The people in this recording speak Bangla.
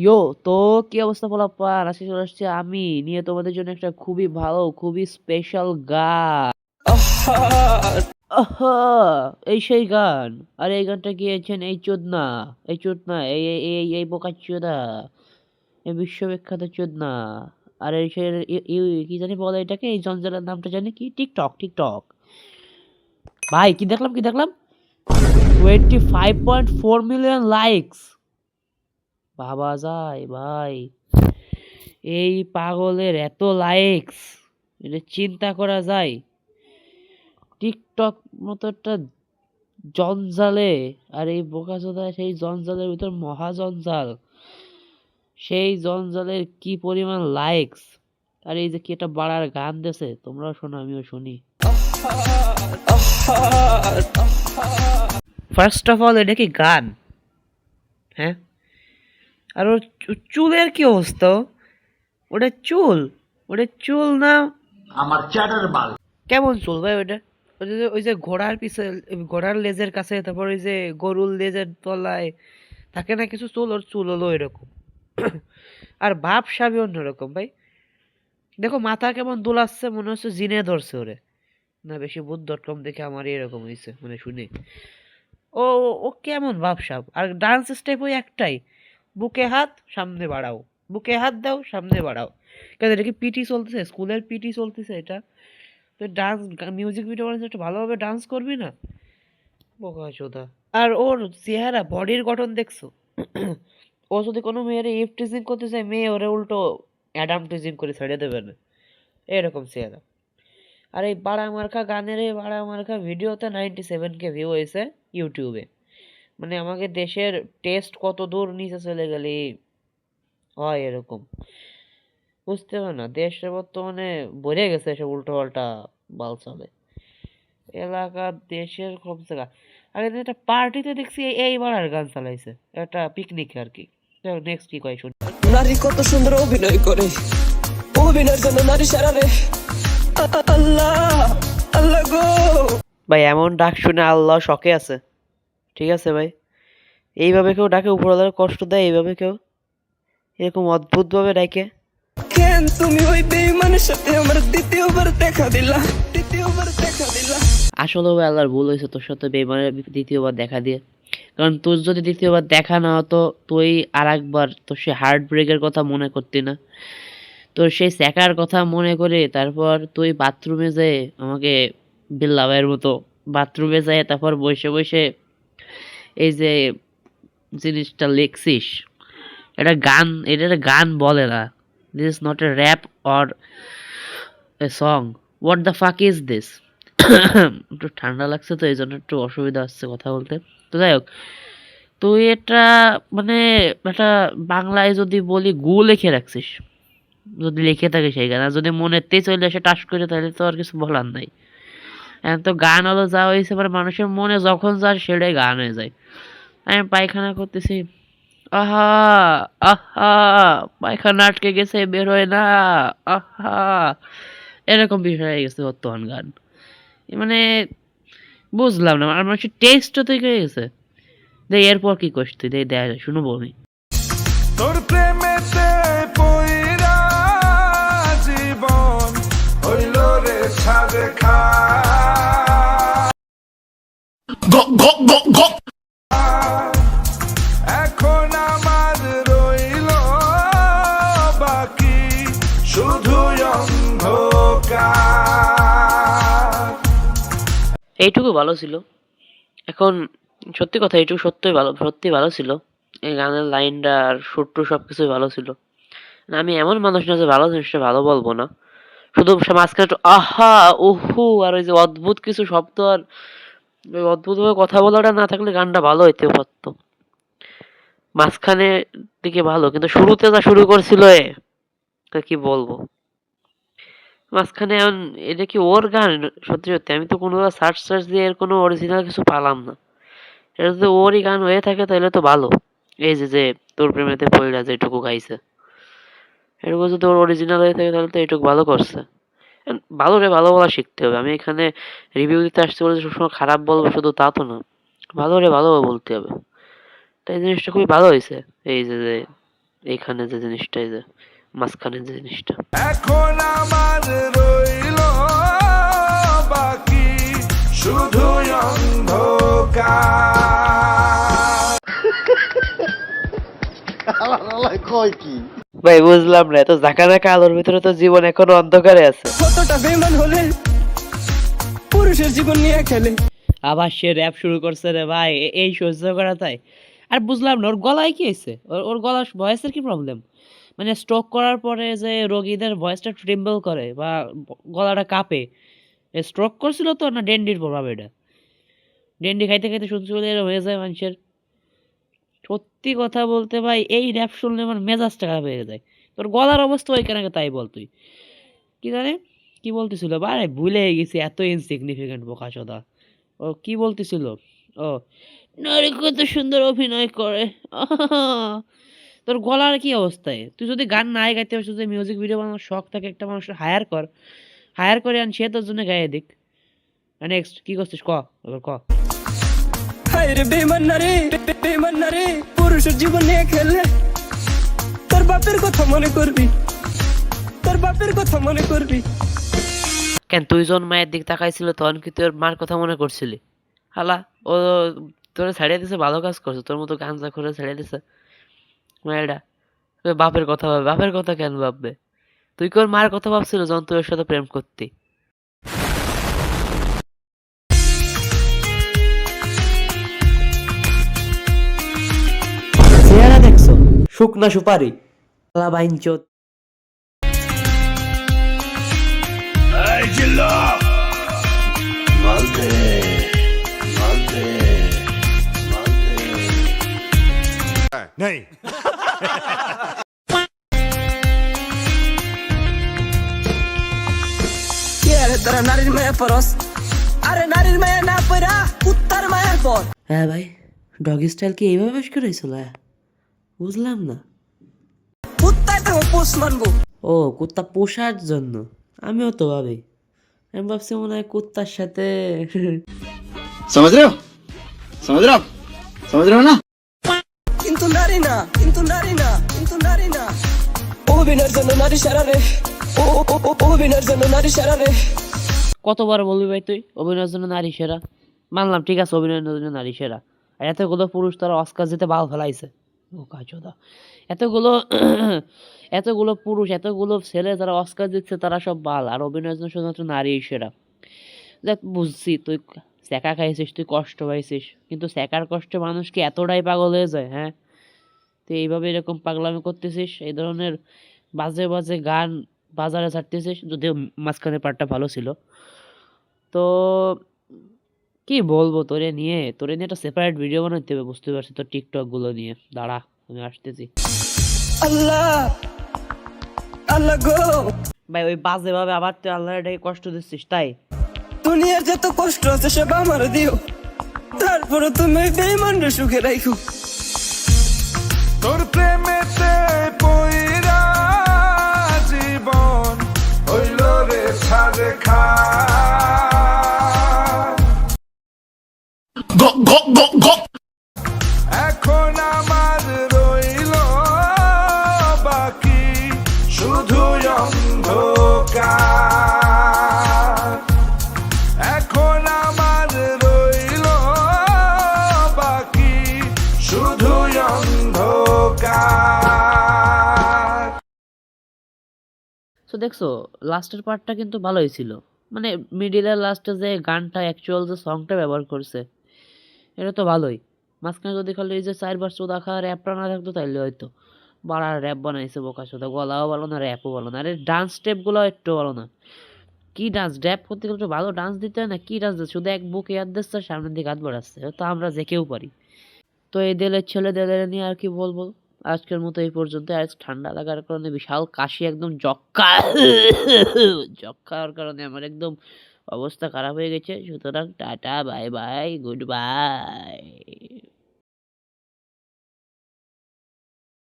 ইয়ো তো কি অবস্থা পোলাপান, আজকে চলে আসছে আমি নিয়ে তোমাদের জন্য একটা খুবই ভালো খুবই স্পেশাল গান। আহা, এই সেই গান। আর এই গানটা গিয়েছেন এই চোদনা, এই চোদনা, এই এই এই এই বোকা চোদা, এই বিশ্ববিখ্যাত চোদনা। আর এই সে কি জানি বলে এটাকে, এই জঞ্জালের নামটা জানি কি, টিকটক টিকটক। ভাই কি দেখলাম 25.4 মিলিয়ন লাইকস। ভাবা যায় ভাই, এই পাগলের এত লাইকস, এটা চিন্তা করা যায়? টিকটক মতো একটা জঞ্জালে, আর এই বোকাচোদা সেই জঞ্জালের ভিতর মহা জঞ্জাল, সেই জঞ্জালের কি পরিমাণ লাইকস। আর এই যে কি একটা বাড়ার গান দেছে, তোমরাও শোনো আমিও শুনি। ফার্স্ট অফ অল এটা কি গান? হ্যাঁ, আর ওর চুলের কি অবস্থা? ওটা চুল, ওটা চুল না, আমার চ্যাটার বাল। কেমন চুল ভাই ওটা? ওই যে ঘোড়ার পিছে, ঘোড়ার লেজের কাছে, তারপর ওই যে গরুর লেজের তলায় থাকে না কিছু চুল, ওর চুল হলো এরকম। আর ভাব সাবই অন্যরকম ভাই। দেখো মাথা কেমন দুলাচ্ছে, মনে হচ্ছে জিনে ধরছে ওরে। না বেশি বুধ ডট কম দেখে আমার এরকম হয়েছে, মানে শুনে। ও ও কেমন ভাবসাব, আর ডান্স স্টেপ ওই একটাই, বুকে হাত সামনে বাড়াও, বুকে হাত দাও সামনে বাড়াও। কেন এটা কি পিটি চলতেছে, স্কুলের পিটি চলতেছে এটা? তো ডান্স, মিউজিক ভিডিও বানাচ্ছে, একটু ভালোভাবে ডান্স করবি না? বোকা চোদা। আর ওর চেহারা, বডির গঠন দেখছো? ও যদি কোনো মেয়ের ইফ টিজিং করতে চায়, মেয়ে ওরে উল্টো অ্যাডাম টিজিং করে ছেড়ে দেবে না, এরকম চেহারা। আর এই বাড়া মার্কা গানের, এই বাড়া মার্কা ভিডিওতে 97K ভিউ হয়েছে ইউটিউবে। মানে আমাকে দেশের টেস্ট কত দূর নিচে চলে গেলে হয় এরকম, বুঝতে পারে না। দেশে বর্তমানে ভরে গেছে এসব উল্টো পাল্টা বাল চলে। এলাকার দেশের কমছে গা। আর এদিন একটা পার্টিতে দেখছি এই বাড়ার গান চালাইছে, একটা পিকনিক আর কি। নেক্সট কি কয় শুনি। নারী কত সুন্দর অভিনয় করে, অভিনয়ের জন্য নারী সারা রে। আল্লাহ, আল্লাহ গো। ভাই এমন ডাক শুনে আল্লাহ শকে আছে। ঠিক আছে ভাই, এইভাবে কেউ ডাকে, উপরওয়ালার কষ্ট দেয় এইভাবে কেউ, এরকম অদ্ভুত ভাবে ডাকে? কেন তুমি ওই বেঈমানের সাথে আমার দ্বিতীয়বার দেখা দিলা, দ্বিতীয়বার দেখা দিলা। আসলে ভাই আল্লাহর ভুল হয়েছে তোর সাথে বেইমানের দ্বিতীয়বার দেখা দিয়ে। কারণ তোর যদি দ্বিতীয়বার দেখা না হতো, তুই আর একবার তোর সে হার্ট ব্রেকের কথা মনে করতি না? তোর সেই স্যাকার কথা মনে করে তারপর তুই বাথরুমে যেয়ে আমাকে বিল্লাবের মতো বাথরুমে যায়, তারপর বসে বসে এই যে জিনিসটা লিখছিস, এটা গান, এটা একটা গান বলে না। This is not a rap or a song. What the fuck is this? একটু ঠান্ডা লাগছে তো এই জন্য একটু অসুবিধা হচ্ছে কথা বলতে। তো যাই হোক, তুই এটা মানে একটা বাংলায় যদি বলি গু লিখে রাখছিস, যদি লিখে থাকে সেই গান, আর যদি মনেতেই চলে আসে টাস করে, তাহলে তো আর কিছু বলার নাই। এখন তো গান হলো যা হয়েছে, মানে মানুষের মনে যখন যা সেটাই গান হয়ে যায়। আমি পায়খানা করতেছি, আহা আহা, পায়খানা আটকে গেছে বের হয় না, আহা, এরকম বিষয় হয়ে গেছে বর্তমান গান। মানে বুঝলাম না, আর মানুষের টেস্টও তো হয়ে গেছে। দেখ এরপর কি করছিস তুই, দেখ দেখ শুনবো আমি। তোর প্রেমেতে পইরা জীবন হইল রে ছাদে খা। এখন আমার রইল বাকি শুধু অন্ধকার। এইটুকু ভালো ছিল। এখন সত্যি কথা, এইটুকু সত্যি ভালো, সত্যি ভালো ছিল। এই গানের লাইনটা আর সুরটু সবকিছুই ভালো ছিল। না, আমি এমন মানুষ না যে ভালো জিনিসটা ভালো বলবো না। শুধু মাঝখানে একটু আহা উহু আর ওই যে অদ্ভুত কিছু শব্দ, আর ওই অদ্ভুত ভাবে কথা বলাটা না থাকলে গানটা ভালো হইতে পারতো। মাঝখানে দিকে ভালো, কিন্তু শুরুতে যা শুরু করছিল তা কি বলবো। মাঝখানে এখন এটা কি ওর গান? সত্যি সত্যি আমি তো কোনোবার সার্চ সার্চ দিয়ে এর কোনো অরিজিনাল কিছু পালাম না। এটা যদি ওরই গান হয়ে থাকে তাহলে তো ভালো। এই যে যে তোর প্রেমেতে পইড়া যেটুকু গাইছে, এটুকু যদি ওর অরিজিনাল হয়ে থাকে তাহলে তো এটুকু ভালো করছে। ভালো রে ভালো বলা শিখতে হবে। আমি এখানে রিভিউ দিতে আসছি বলে যে সবসময় খারাপ বলবো শুধু তা তো না, ভালো রে ভালো বলতে হবে। তাই জিনিসটা খুবই ভালো হয়েছে। এই যে যে এইখানে যে জিনিসটা, এই যে মাঝখানে যে জিনিসটা। এখন আমার রইল বাকি শুধু অন্ধকার। ভাই বুঝলাম না, এত ঝাঁকা নাকা আলোর ভিতরে তো জীবন এখনো অন্ধকারে আছে। কতটা বেমান হলে পুরুষের জীবন নিয়ে খেলে। আবার সে র্যাপ শুরু করছে রে ভাই, এই সহ্য করা তাই। আর বুঝলাম না ওর গলায় কি হয়েছে, ওর গলার ভয়েসের কি প্রবলেম? মানে স্ট্রোক করার পরে যে রোগীদের ভয়েসটা ট্রিম্বল করে বা গলাটা কাঁপে, স্ট্রোক করছিল তো না ডেন্ডির প্রভাব? এটা ডেন্ডি খাইতে খাইতে শুনতে শুনতে এরকম হয়ে যায় মানুষের। সত্যি কথা বলতে ভাই, এই র্যাপ শুনলে আমার মেজাজটা খারাপ হয়ে যায়। তোর গলার অবস্থা ওই কেন তাই বল তুই। কি জানে কি বলতেছিল, আরে ভুলে গেছি, এত ইনসিগনিফিকেন্ট বোকাচোদা। ও কি বলতেছিল, ও নারী কত সুন্দর অভিনয় করে। আহা! তোর গলার কি অবস্থায়? তুই যদি গান নাই গাইতে পারছিস, যদি মিউজিক ভিডিও বানানোর শখ থাকে, একটা মানুষ হায়ার কর, হায়ার করে আন, সে তোর জন্য গায়ে দিক। নেক্সট কি করছিস ক, এবার ক। হায় রে বেমান না রে, বেমান না রে, পুরুষের জীবন নিয়ে খেলে। তোর বাপের কথা মনে করবি, তোর বাপের কথা মনে করবি। কেন তুই যখন মায়ের দিক তাকাইছিল তখন কি তোর মার কথা মনে করছিলি? হালা, ও তোরে ছাড়িয়ে দিছে, ভালো কাজ করছে, তোর মতো গাঞ্জা করে ছাড়িয়ে দিছে মায়েরা। তোর বাপের কথা ভাবে, বাপের কথা কেন ভাববে? তুই কি ওর মার কথা ভাবছিল যখন তুই ওর সাথে প্রেম করতি? চেহারা দেখছো, শুকনা সুপারি, শালা বাইঞ্চোদ। नहीं কি আরে তোরা নারীর মায়া পরস? আরে নারীর মায়া না পড়া কুত্তার মায়া পর। হ্যাঁ ভাই, ডগি স্টাইল কি এইভাবে বেশ করেছিল? বুঝলাম না। কুত্তায় তো পোষ মানবো। ও কুত্তা পোষার জন্য? আমিও তো ভাবি, আমি ভাবছি মনে হয় কুত্তার সাথে। समझ रहे हो समझ रहे हो आप समझ रहे हो ना কিন্তু নারী না, কিন্তু নারী না, কিন্তু নারী না। অভিনয়ের জন্য নারী সারা রে, অভিনয়ের জন্য নারী সারা রে। কতবার বলবি ভাই তুই অভিনয়ের জন্য নারী সেরা? মানলাম, ঠিক আছে, অভিনয়ের জন্য নারী সেরা। আর এতগুলো পুরুষ তারা অস্কার জিতে বাল ফেলাইছে, ও কাজদা। এতগুলো এতগুলো পুরুষ, এতগুলো ছেলে যারা অস্কার দিচ্ছে, তারা সব বাল, আর অভিনয়ের জন্য শুধুমাত্র নারী সেরা। দেখ বুঝছি তুই স্যাকা খাইছিস, তুই কষ্ট পাইছিস, কিন্তু স্যাকার কষ্টে মানুষ কি এতটাই পাগল হয়ে যায়? হ্যাঁ, তুই এইভাবে এরকম পাগলামি করতেছিস, এই ধরনের বাজে বাজে গান বাজারে ছাড়তেছিস, যদিও মাঝখানে পার্টটা ভালো ছিল। তো কি বলবো তোরে নিয়ে, একটা সেপারেট ভিডিও বানাতে হবে, বুঝতে পারছি, তোর টিকটক গুলো নিয়ে। দাঁড়া, আমি আসতেছি। আল্লাহ আল্লাহ গো, ভাই ওই বাজে ভাবে আবার তুই আল্লাহর ডেকে কষ্ট দিচ্ছিস তাই? দুনিয়ার যত কষ্ট আছে সব আমার দিও, তারপরে তুমি বেঈমানরে সুখে রাখো। তোর প্রেমেতে পইরা জীবন হইল রে ছাড়ে খা। এখন আমার রইল বাকি শুধু অন্ধকার। এখন আমার রইল বাকি শুধু অন্ধকার। তো দেখছো লাস্টের পার্টটা কিন্তু ভালোই ছিল, মানে মিডিলের লাস্টে যে গানটা, অ্যাকচুয়াল যে সংটা ব্যবহার করছে, এটা তো ভালোই। মাঝখানে যদি খালি এই যে 4 বার চোদা খাওয়া র্যাপটা না থাকতো, তাইলে হয়তো বাড়ার র্যাপ বানাইছে বোকা চোদা, গলাও ভালো না, র্যাপও ভালো না, আরে ডান্স স্টেপগুলো একটু ভালো না। কি ডান্স, র্যাপ করতে গেলে একটু ভালো ডান্স দিতে হয় না? কি ডান্স দিচ্ছে, শুধু এক বুক ইয়াদ দিচ্ছে, সামনের দিকে হাত বাড়াচ্ছে, তো আমরা যে কেউ পারি। তো এই দেলের ছেলে দেলের নিয়ে আর কি বলবো, আজকের মতো এই পর্যন্ত। আজ ঠান্ডা লাগার কারণে বিশাল কাশি, একদম যক্কা যক্কার কারণে আমার একদম অবস্থা খারাপ হয়ে গেছে। সুতরাং tata, bye bye, good bye.